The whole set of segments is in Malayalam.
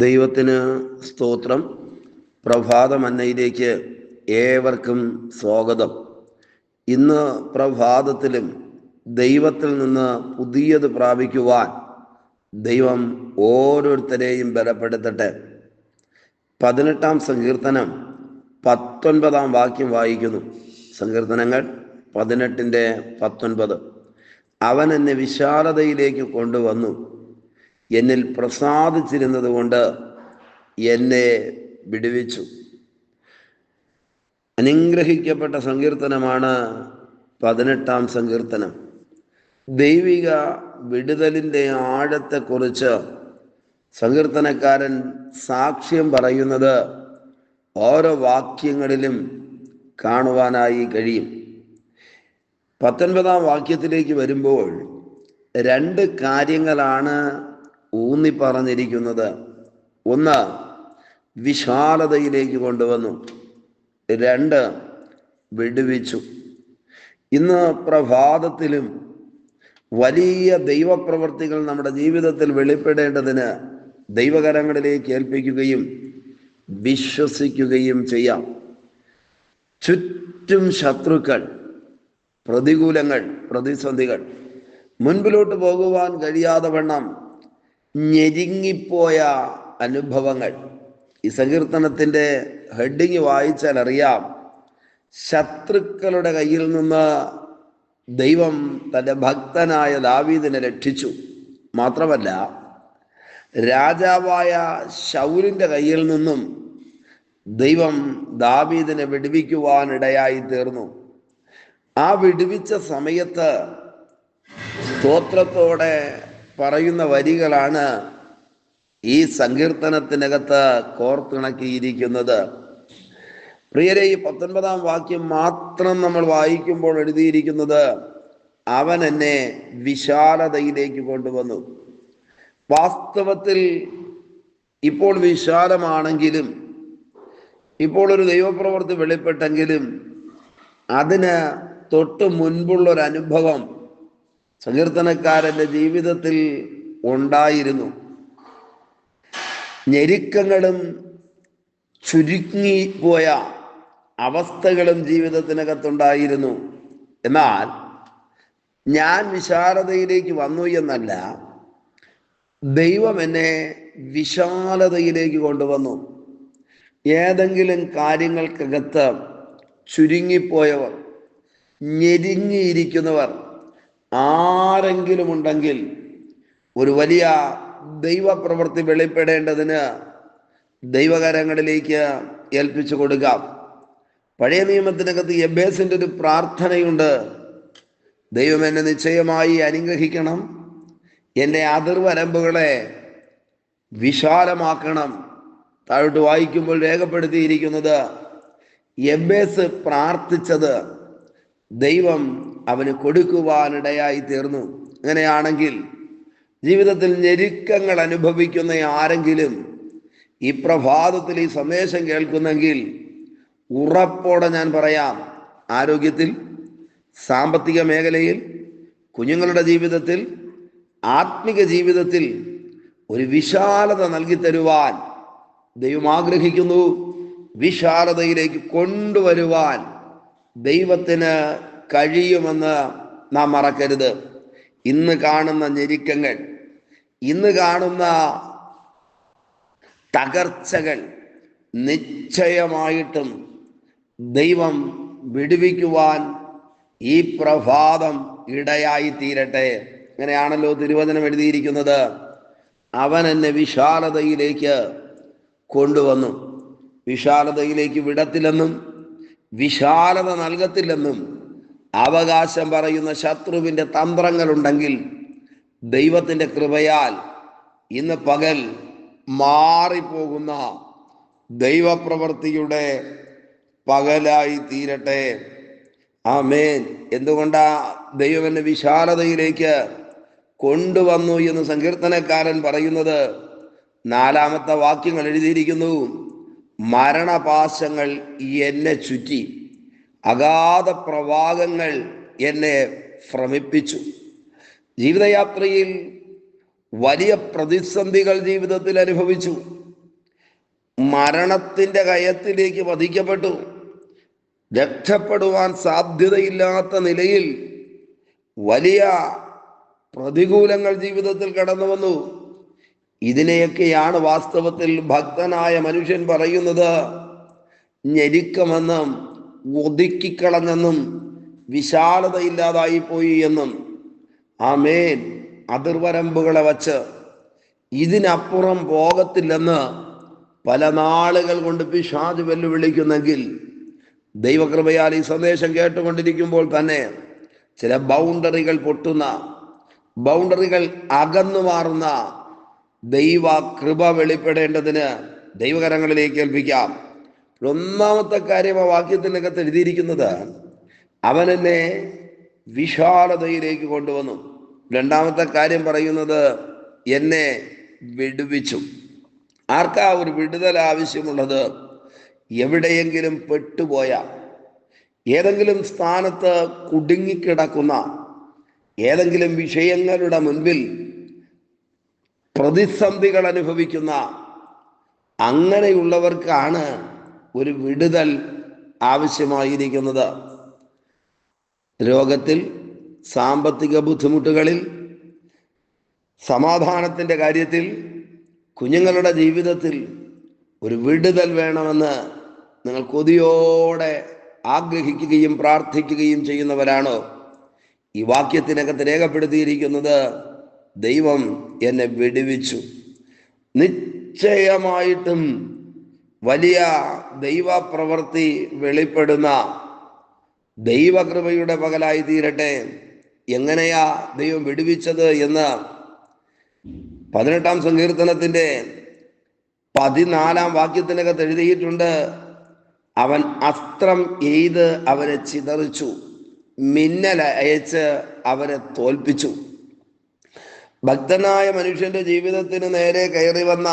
ദൈവത്തിന് സ്തോത്രം. പ്രഭാതമന്നയിലേക്ക് ഏവർക്കും സ്വാഗതം. ഇന്ന് പ്രഭാതത്തിലും ദൈവത്തിൽ നിന്ന് പുതിയത് പ്രാപിക്കുവാൻ ദൈവം ഓരോരുത്തരെയും ബലപ്പെടുത്തട്ടെ. 18-ാം സങ്കീർത്തനം 19-ാം വാക്യം വായിക്കുന്നു. സങ്കീർത്തനങ്ങൾ 18-19. അവൻ എന്നെ വിശാലതയിലേക്ക് കൊണ്ടുവന്നു, എന്നിൽ പ്രസാദിച്ചിരുന്നത് കൊണ്ട് എന്നെ വിടുവിച്ചു. അനുഗ്രഹിക്കപ്പെട്ട സങ്കീർത്തനമാണ് 18-ാം സങ്കീർത്തനം. ദൈവിക വിടുതലിൻ്റെ ആഴത്തെക്കുറിച്ച് സങ്കീർത്തനക്കാരൻ സാക്ഷ്യം പറയുന്നത് ഓരോ വാക്യങ്ങളിലും കാണുവാനായി കഴിയും. 19-ാം വാക്യത്തിലേക്ക് വരുമ്പോൾ രണ്ട് കാര്യങ്ങളാണ് ഊന്നി പറഞ്ഞിരിക്കുന്നത്. ഒന്ന്, വിശാലതയിലേക്ക് കൊണ്ടുവന്നു. 2, വിടുവിച്ചു. ഇന്ന് പ്രഭാതത്തിലും വലിയ ദൈവപ്രവർത്തികൾ നമ്മുടെ ജീവിതത്തിൽ വെളിപ്പെടേണ്ടതിന് ദൈവകരങ്ങളിലേക്ക് ഏൽപ്പിക്കുകയും വിശ്വസിക്കുകയും ചെയ്യാം. ചുറ്റും ശത്രുക്കൾ, പ്രതികൂലങ്ങൾ, പ്രതിസന്ധികൾ, മുൻപിലോട്ട് പോകുവാൻ കഴിയാതെ വണ്ണം ഞെരുങ്ങിപ്പോയ അനുഭവങ്ങൾ. ഈ സങ്കീർത്തനത്തിൻ്റെ ഹെഡിങ് വായിച്ചാൽ അറിയാം, ശത്രുക്കളുടെ കയ്യിൽ നിന്ന് ദൈവം തൻ്റെ ഭക്തനായ ദാവീദിനെ രക്ഷിച്ചു. മാത്രമല്ല, രാജാവായ ശൗലിൻ്റെ കയ്യിൽ നിന്നും ദൈവം ദാവീദിനെ വിടുവിക്കുവാനിടയായി തീർന്നു. ആ വിടുവിച്ച സമയത്ത് സ്തോത്രത്തോടെ പറയുന്ന വരികളാണ് ഈ സങ്കീർത്തനത്തിനകത്ത് കോർത്തിണക്കിയിരിക്കുന്നത്. പ്രിയരെ, ഈ 19-ാം വാക്യം മാത്രം നമ്മൾ വായിക്കുമ്പോൾ എഴുതിയിരിക്കുന്നത്, അവൻ എന്നെ വിശാലതയിലേക്ക് കൊണ്ടുവന്നു. വാസ്തവത്തിൽ ഇപ്പോൾ വിശാലമാണെങ്കിലും, ഇപ്പോൾ ഒരു ദൈവപ്രവൃത്തി വെളിപ്പെട്ടെങ്കിലും, അതിന് തൊട്ട് മുൻപുള്ളൊരനുഭവം സങ്കീർത്തനക്കാരൻ്റെ ജീവിതത്തിൽ ഉണ്ടായിരുന്നു. ഞെരുക്കങ്ങളും ചുരുങ്ങിപ്പോയ അവസ്ഥകളും ജീവിതത്തിനകത്തുണ്ടായിരുന്നു. എന്നാൽ ഞാൻ വിശാലതയിലേക്ക് വന്നു എന്നല്ല, ദൈവം എന്നെ വിശാലതയിലേക്ക് കൊണ്ടുവന്നു. ഏതെങ്കിലും കാര്യങ്ങൾക്കകത്ത് ചുരുങ്ങിപ്പോയവർ, ഞെരുങ്ങിയിരിക്കുന്നവർ ആരെങ്കിലും ഉണ്ടെങ്കിൽ ഒരു വലിയ ദൈവപ്രവൃത്തി വെളിപ്പെടേണ്ടതിന് ദൈവകരങ്ങളിലേക്ക് ഏൽപ്പിച്ചു കൊടുക്കാം. പഴയ നിയമത്തിനകത്ത് യബ്ബേസിൻ്റെ ഒരു പ്രാർത്ഥനയുണ്ട്. ദൈവം എന്നെ നിശ്ചയമായി അനുഗ്രഹിക്കണം, എൻ്റെ അതിർവരമ്പുകളെ വിശാലമാക്കണം. താഴോട്ട് വായിക്കുമ്പോൾ രേഖപ്പെടുത്തിയിരിക്കുന്നത്, യബ്ബേസ് പ്രാർത്ഥിച്ചത് ദൈവം അവന് കൊടുക്കുവാനിടയായി തീർന്നു. അങ്ങനെയാണെങ്കിൽ ജീവിതത്തിൽ ഞെരുക്കങ്ങൾ അനുഭവിക്കുന്ന ആരെങ്കിലും ഈ പ്രഭാതത്തിൽ ഈ സന്ദേശം കേൾക്കുന്നെങ്കിൽ ഉറപ്പോടെ ഞാൻ പറയാം, ആരോഗ്യത്തിൽ, സാമ്പത്തിക മേഖലയിൽ, കുഞ്ഞുങ്ങളുടെ ജീവിതത്തിൽ, ആത്മിക ജീവിതത്തിൽ ഒരു വിശാലത നൽകി തരുവാൻ ദൈവം ആഗ്രഹിക്കുന്നു. വിശാലതയിലേക്ക് കൊണ്ടുവരുവാൻ ദൈവത്തിന് കഴിയുമെന്ന് നാം മറക്കരുത്. ഇന്ന് കാണുന്ന ഞെരുക്കങ്ങൾ, ഇന്ന് കാണുന്ന തകർച്ചകൾ നിശ്ചയമായിട്ടും ദൈവം വിടുവിക്കുവാൻ ഈ പ്രഭാതം ഇടയായി തീരട്ടെ. അങ്ങനെയാണല്ലോ തിരുവചനം എഴുതിയിരിക്കുന്നത്, അവൻ എന്നെ വിശാലതയിലേക്ക് കൊണ്ടുവന്നു. വിശാലതയിലേക്ക് വിടത്തില്ലെന്നും വിശാലത നൽകത്തില്ലെന്നും അവകാശം പറയുന്ന ശത്രുവിൻ്റെ തന്ത്രങ്ങളുണ്ടെങ്കിൽ ദൈവത്തിൻ്റെ കൃപയാൽ ഇന്ന് പകൽ മാറിപ്പോകുന്ന ദൈവപ്രവൃത്തിയുടെ പകലായി തീരട്ടെ. ആമേൻ. എന്തുകൊണ്ടാ ദൈവം എന്നെ വിശാലതയിലേക്ക് കൊണ്ടുവന്നു എന്ന് സങ്കീർത്തനക്കാരൻ പറയുന്നത്? 4-ാമത്തെ വാക്യങ്ങൾ എഴുതിയിരിക്കുന്നു, മരണപാശങ്ങൾ എന്നെ ചുറ്റി, അഗാധ പ്രവാഹങ്ങൾ എന്നെ ഭ്രമിപ്പിച്ചു. ജീവിതയാത്രയിൽ വലിയ പ്രതിസന്ധികൾ ജീവിതത്തിൽ അനുഭവിച്ചു. മരണത്തിന്റെ കയത്തിലേക്ക് വധിക്കപ്പെട്ടു. രക്ഷപ്പെടുവാൻ സാധ്യതയില്ലാത്ത നിലയിൽ വലിയ പ്രതികൂലങ്ങൾ ജീവിതത്തിൽ കടന്നു വന്നു. ഇതിനെയൊക്കെയാണ് വാസ്തവത്തിൽ ഭക്തനായ മനുഷ്യൻ പറയുന്നത് ഞെരുക്കമെന്നും ഒതുക്കിക്കളഞ്ഞെന്നും വിശാലതയില്ലാതായി പോയി എന്നും. ആമേൻ. അതിർവരമ്പുകളെ വച്ച് ഇതിനപ്പുറം പോകത്തില്ലെന്ന് പല നാളുകൾ കൊണ്ട് പിശാച് വെല്ലുവിളിക്കുന്നെങ്കിൽ ദൈവകൃപയാൽ ഈ സന്ദേശം കേട്ടുകൊണ്ടിരിക്കുമ്പോൾ തന്നെ ചില ബൗണ്ടറികൾ പൊട്ടുന്ന, ബൗണ്ടറികൾ അകന്നു മാറുന്ന ദൈവ കൃപ വെളിപ്പെടേണ്ടതിന് ദൈവകരങ്ങളിലേക്ക് ഏൽപ്പിക്കാം. ഒന്നാമത്തെ കാര്യം ആ വാക്യത്തിനകത്ത് എഴുതിയിരിക്കുന്നത് അവൻ എന്നെ വിശാലതയിലേക്ക് കൊണ്ടുവന്നു. രണ്ടാമത്തെ കാര്യം പറയുന്നത് എന്നെ വിടുവിച്ചു. ആർക്കാ ഒരു വിടുതൽ ആവശ്യമുള്ളത്? എവിടെയെങ്കിലും പെട്ടുപോയ, ഏതെങ്കിലും സ്ഥാനത്ത് കുടുങ്ങിക്കിടക്കുന്ന, ഏതെങ്കിലും വിഷയങ്ങളുടെ മുൻപിൽ പ്രതിസന്ധികൾ അനുഭവിക്കുന്ന അങ്ങനെയുള്ളവർക്കാണ് ഒരു വിടുതൽ ആവശ്യമായിരിക്കുന്നത്. രോഗത്തിൽ, സാമ്പത്തിക ബുദ്ധിമുട്ടുകളിൽ, സമാധാനത്തിൻ്റെ കാര്യത്തിൽ, കുഞ്ഞുങ്ങളുടെ ജീവിതത്തിൽ ഒരു വിടുതൽ വേണമെന്ന് നിങ്ങൾ കൊതിയോടെ ആഗ്രഹിക്കുകയും പ്രാർത്ഥിക്കുകയും ചെയ്യുന്നവരാണോ? ഈ വാക്യത്തിനകത്ത് രേഖപ്പെടുത്തിയിരിക്കുന്നത് ദൈവം എന്നെ വിടുവിച്ചു. നിശ്ചയമായിട്ടും വലിയ ദൈവപ്രവൃത്തി വെളിപ്പെടുന്ന ദൈവകൃപയുടെ പകലായി തീരട്ടെ. എങ്ങനെയാ ദൈവം വിടുവിച്ചത് എന്ന് 18-ാം സങ്കീർത്തനത്തിന്റെ 14-ാം വാക്യത്തിനകത്ത് എഴുതിയിട്ടുണ്ട്. അവൻ അസ്ത്രം എയ്ത് അവരെ ചിതറിച്ചു, മിന്നൽ അയച്ച് അവരെ തോൽപ്പിച്ചു. ഭക്തനായ മനുഷ്യന്റെ ജീവിതത്തിന് നേരെ കയറി വന്ന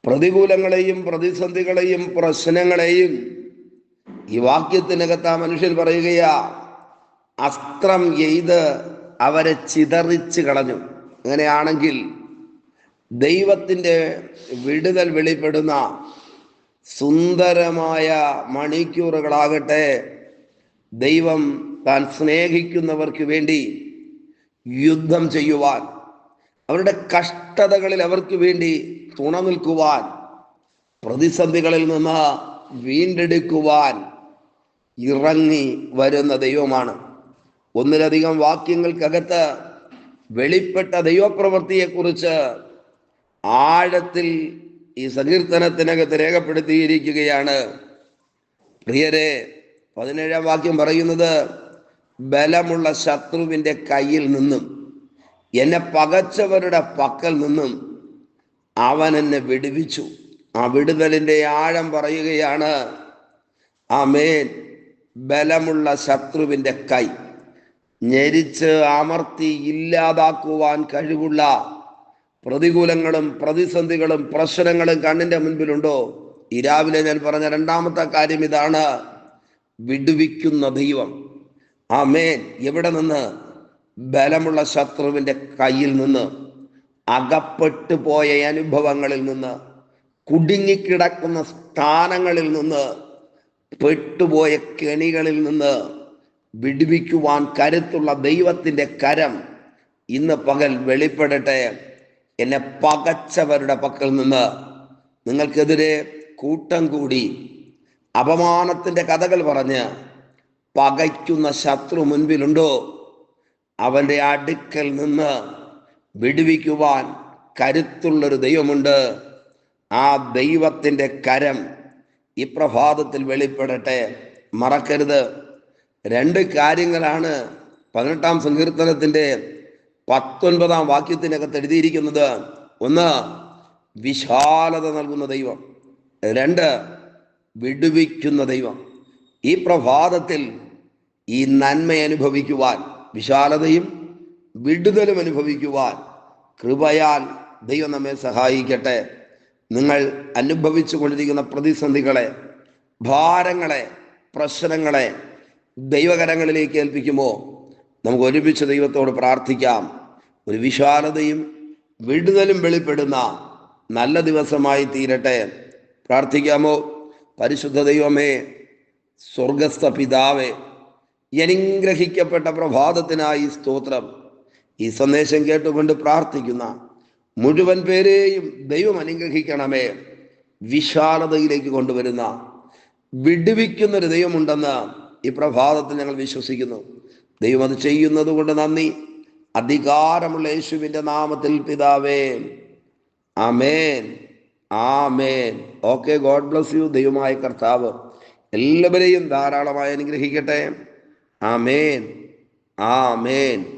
പ്രതികൂലങ്ങളെയും പ്രതിസന്ധികളെയും പ്രശ്നങ്ങളെയും ഈ വാക്യത്തിനകത്ത് ആ മനുഷ്യൻ പറയുകയാ, അസ്ത്രം എയ്ത് അവരെ ചിതറിച്ച് കളഞ്ഞു. അങ്ങനെയാണെങ്കിൽ ദൈവത്തിൻ്റെ വിടുതൽ വെളിപ്പെടുന്ന സുന്ദരമായ മണിക്കൂറുകളാകട്ടെ ദൈവം താൻ സ്നേഹിക്കുന്നവർക്ക് വേണ്ടി യുദ്ധം ചെയ്യുവാൻ, അവരുടെ കഷ്ടതകളിൽ അവർക്ക് വേണ്ടി തുണ നിൽക്കുവാൻ, പ്രതിസന്ധികളിൽ നിന്ന് വീണ്ടെടുക്കുവാൻ ഇറങ്ങി വരുന്ന ദൈവമാണ്. ഒന്നിലധികം വാക്യങ്ങൾക്കകത്ത് വെളിപ്പെട്ട ദൈവപ്രവൃത്തിയെക്കുറിച്ച് ആഴത്തിൽ ഈ സങ്കീർത്തനത്തിനകത്ത് രേഖപ്പെടുത്തിയിരിക്കുകയാണ്. പ്രിയരെ, 17-ാം വാക്യം പറയുന്നത് ബലമുള്ള ശത്രുവിൻ്റെ കയ്യിൽ നിന്നും എന്നെ പകച്ചവരുടെ പക്കൽ നിന്നും അവൻ എന്നെ വിടുവിച്ചു. ആ വിടുതലിൻ്റെ ആഴം പറയുകയാണ്. ആമേൻ. ബലമുള്ള ശത്രുവിൻ്റെ കൈ, ഞെരിച്ച് അമർത്തി ഇല്ലാതാക്കുവാൻ കഴിവുള്ള പ്രതികൂലങ്ങളും പ്രതിസന്ധികളും പ്രശ്നങ്ങളും കണ്ണിൻ്റെ മുൻപിലുണ്ടോ? ഈ രാവിലെ ഞാൻ പറഞ്ഞ രണ്ടാമത്തെ കാര്യം ഇതാണ്, വിടുവിക്കുന്ന ദൈവം. ആമേൻ. എവിടെ നിന്ന്? ബലമുള്ള ശത്രുവിൻ്റെ കയ്യിൽ നിന്ന്, അകപ്പെട്ടു പോയ അനുഭവങ്ങളിൽ നിന്ന്, കുടുങ്ങിക്കിടക്കുന്ന സ്ഥാനങ്ങളിൽ നിന്ന്, പെട്ടുപോയ കെണികളിൽ നിന്ന് വിടുവിക്കുവാൻ കരുത്തുള്ള ദൈവത്തിൻ്റെ കരം ഇന്ന് പകൽ വെളിപ്പെടട്ടെ. എന്നെ പകച്ചവരുടെ പക്കൽ നിന്ന്, നിങ്ങൾക്കെതിരെ കൂട്ടം കൂടി അപമാനത്തിൻ്റെ കഥകൾ പറഞ്ഞ് പകയ്ക്കുന്ന ശത്രു മുൻപിലുണ്ടോ? അവൻ്റെ അടുക്കൽ നിന്ന് വിടുവിക്കുവാൻ കരുത്തുള്ളൊരു ദൈവമുണ്ട്. ആ ദൈവത്തിൻ്റെ കരം ഈ പ്രഭാതത്തിൽ വെളിപ്പെടട്ടെ. മറക്കരുത്, 2 കാര്യങ്ങളാണ് 18-ാം സങ്കീർത്തനത്തിൻ്റെ 19-ാം വാക്യത്തിനകത്ത് എഴുതിയിരിക്കുന്നത്. 1, വിശാലത നൽകുന്ന ദൈവം. 2, വിടുവിക്കുന്ന ദൈവം. ഈ പ്രഭാതത്തിൽ ഈ നന്മ അനുഭവിക്കുവാൻ, വിശാലതയും വിടുതലും അനുഭവിക്കുവാൻ കൃപയാൽ ദൈവം നമ്മെ സഹായിക്കട്ടെ. നിങ്ങൾ അനുഭവിച്ചു കൊണ്ടിരിക്കുന്ന പ്രതിസന്ധികളെ, ഭാരങ്ങളെ, പ്രശ്നങ്ങളെ ദൈവകരങ്ങളിലേക്ക് ഏൽപ്പിക്കുമോ? നമുക്ക് ഒരുമിച്ച് ദൈവത്തോട് പ്രാർത്ഥിക്കാം. ഒരു വിശാലതയും വിടുതലും വെളിപ്പെടുന്ന നല്ല ദിവസമായി തീരട്ടെ. പ്രാർത്ഥിക്കാമോ? പരിശുദ്ധ ദൈവമേ, സ്വർഗസ്ഥ പിതാവേ, അനുഗ്രഹിക്കപ്പെട്ട പ്രഭാതത്തിനായി സ്തോത്രം. ഈ സന്ദേശം കേട്ടുകൊണ്ട് പ്രാർത്ഥിക്കുന്ന മുഴുവൻ പേരെയും ദൈവം അനുഗ്രഹിക്കണമേ. വിശാലതയിലേക്ക് കൊണ്ടുവരുന്ന, വിടുവിക്കുന്നൊരു ദൈവമുണ്ടെന്ന് ഈ പ്രഭാതത്തിൽ ഞങ്ങൾ വിശ്വസിക്കുന്നു. ദൈവം അത് ചെയ്യുന്നത് കൊണ്ട് നന്ദി. അധികാരമുള്ള യേശുവിൻ്റെ നാമത്തിൽ പിതാവേ, ആമേൻ, ആമേൻ. Okay, God bless you. ദൈവമായ കർത്താവ് എല്ലാവരെയും ധാരാളമായി അനുഗ്രഹിക്കട്ടെ. ആമേൻ, ആമേൻ.